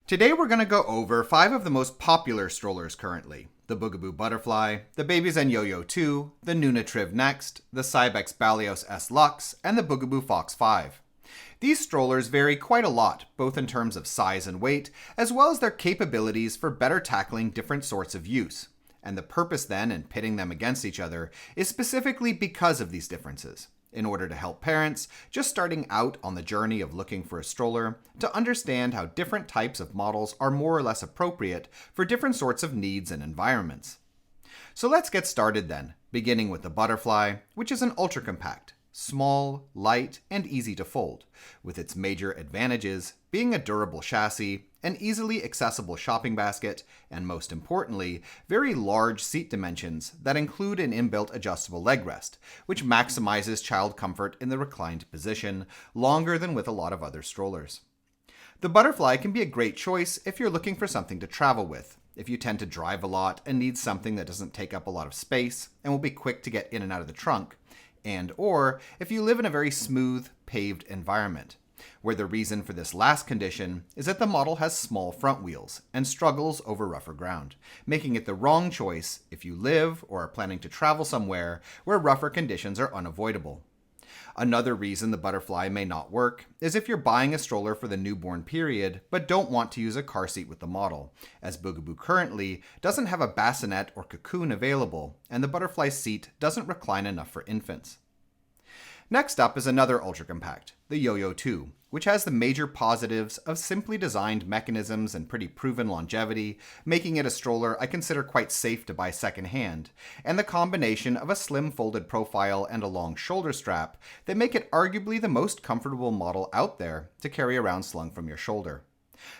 Today we're going to go over 5 of the most popular strollers currently. The Bugaboo Butterfly, the Babyzen Yoyo 2, the Nuna Triv Next, the Cybex Balios S Lux, and the Bugaboo Fox 5. These strollers vary quite a lot, both in terms of size and weight, as well as their capabilities for better tackling different sorts of use. And the purpose then in pitting them against each other is specifically because of these differences, in order to help parents just starting out on the journey of looking for a stroller to understand how different types of models are more or less appropriate for different sorts of needs and environments. So let's get started then, beginning with the Butterfly, which is an ultra-compact, small, light, and easy to fold, with its major advantages being a durable chassis, an easily accessible shopping basket, and most importantly, very large seat dimensions that include an inbuilt adjustable leg rest, which maximizes child comfort in the reclined position, longer than with a lot of other strollers. The Butterfly can be a great choice if you're looking for something to travel with, if you tend to drive a lot and need something that doesn't take up a lot of space and will be quick to get in and out of the trunk, or if you live in a very smooth, paved environment, where the reason for this last condition is that the model has small front wheels and struggles over rougher ground, making it the wrong choice if you live or are planning to travel somewhere where rougher conditions are unavoidable. Another reason the Butterfly may not work is if you're buying a stroller for the newborn period but don't want to use a car seat with the model, as Bugaboo currently doesn't have a bassinet or cocoon available, and the Butterfly seat doesn't recline enough for infants. Next up is another ultra-compact, the Yoyo 2, which has the major positives of simply designed mechanisms and pretty proven longevity, making it a stroller I consider quite safe to buy secondhand, and the combination of a slim folded profile and a long shoulder strap that make it arguably the most comfortable model out there to carry around slung from your shoulder.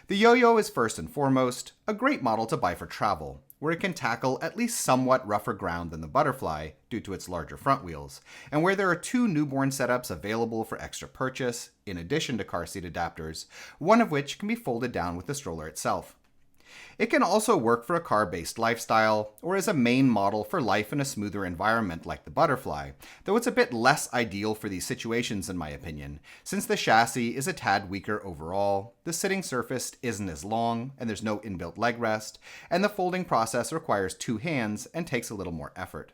The Yo-Yo is first and foremost a great model to buy for travel, where it can tackle at least somewhat rougher ground than the Butterfly due to its larger front wheels, and where there are 2 newborn setups available for extra purchase, in addition to car seat adapters, one of which can be folded down with the stroller itself. It can also work for a car-based lifestyle, or as a main model for life in a smoother environment like the Butterfly, though it's a bit less ideal for these situations in my opinion, since the chassis is a tad weaker overall, the sitting surface isn't as long, and there's no inbuilt leg rest, and the folding process requires 2 hands and takes a little more effort.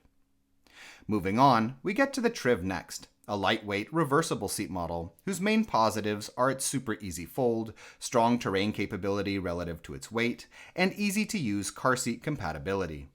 Moving on, we get to the TrivNext, a lightweight, reversible seat model whose main positives are its super easy fold, strong terrain capability relative to its weight, and easy-to-use car seat compatibility.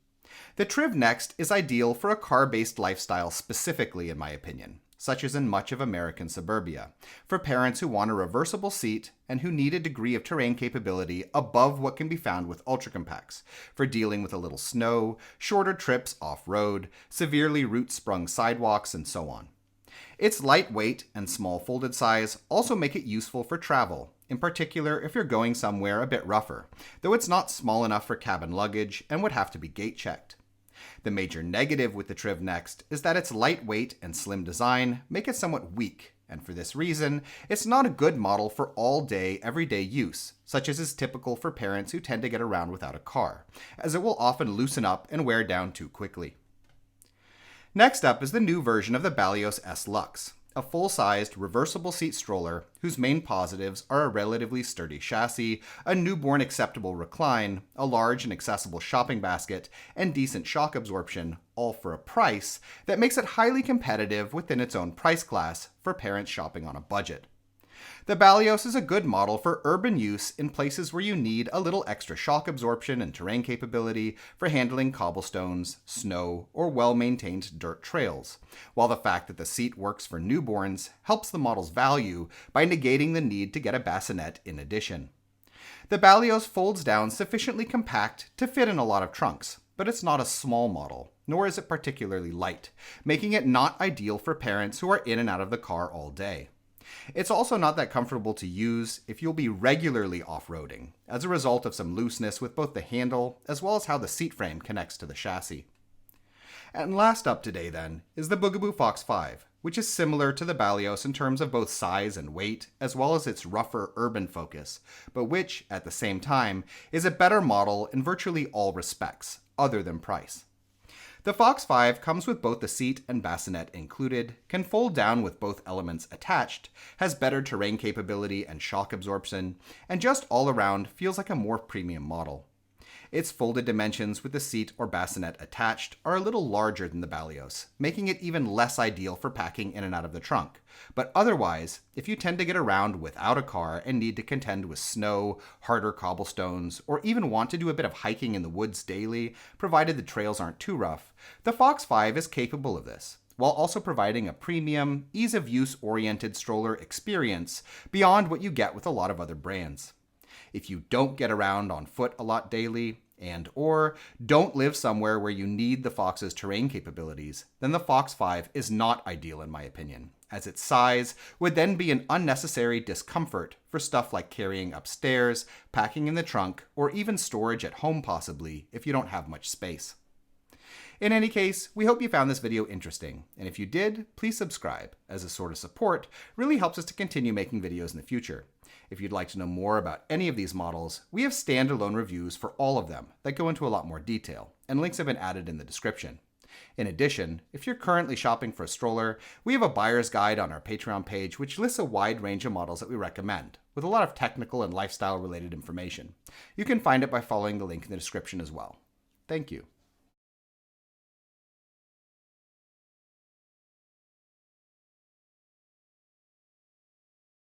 The TrivNext is ideal for a car-based lifestyle specifically, in my opinion, such as in much of American suburbia, for parents who want a reversible seat and who need a degree of terrain capability above what can be found with ultra-compacts, for dealing with a little snow, shorter trips off-road, severely root-sprung sidewalks, and so on. Its lightweight and small folded size also make it useful for travel, in particular if you're going somewhere a bit rougher, though it's not small enough for cabin luggage and would have to be gate checked. The major negative with the TrivNext is that its lightweight and slim design make it somewhat weak, and for this reason, it's not a good model for all-day, everyday use, such as is typical for parents who tend to get around without a car, as it will often loosen up and wear down too quickly. Next up is the new version of the Balios S Lux, a full-sized, reversible seat stroller whose main positives are a relatively sturdy chassis, a newborn acceptable recline, a large and accessible shopping basket, and decent shock absorption, all for a price that makes it highly competitive within its own price class for parents shopping on a budget. The Balios is a good model for urban use in places where you need a little extra shock absorption and terrain capability for handling cobblestones, snow, or well-maintained dirt trails, while the fact that the seat works for newborns helps the model's value by negating the need to get a bassinet in addition. The Balios folds down sufficiently compact to fit in a lot of trunks, but it's not a small model, nor is it particularly light, making it not ideal for parents who are in and out of the car all day. It's also not that comfortable to use if you'll be regularly off-roading, as a result of some looseness with both the handle as well as how the seat frame connects to the chassis. And last up today then is the Bugaboo Fox 5, which is similar to the Balios in terms of both size and weight, as well as its rougher urban focus, but which, at the same time, is a better model in virtually all respects, other than price. The Fox 5 comes with both the seat and bassinet included, can fold down with both elements attached, has better terrain capability and shock absorption, and just all around feels like a more premium model. Its folded dimensions with the seat or bassinet attached are a little larger than the Balios, making it even less ideal for packing in and out of the trunk. But otherwise, if you tend to get around without a car and need to contend with snow, harder cobblestones, or even want to do a bit of hiking in the woods daily, provided the trails aren't too rough, the Fox 5 is capable of this, while also providing a premium, ease-of-use oriented stroller experience beyond what you get with a lot of other brands. If you don't get around on foot a lot daily, and/or don't live somewhere where you need the Fox's terrain capabilities, then the Fox 5 is not ideal in my opinion, as its size would then be an unnecessary discomfort for stuff like carrying upstairs, packing in the trunk, or even storage at home possibly if you don't have much space. In any case, we hope you found this video interesting, and if you did, please subscribe, as a sort of support really helps us to continue making videos in the future. If you'd like to know more about any of these models, we have standalone reviews for all of them that go into a lot more detail, and links have been added in the description. In addition, if you're currently shopping for a stroller, we have a buyer's guide on our Patreon page which lists a wide range of models that we recommend, with a lot of technical and lifestyle related information. You can find it by following the link in the description as well. Thank you.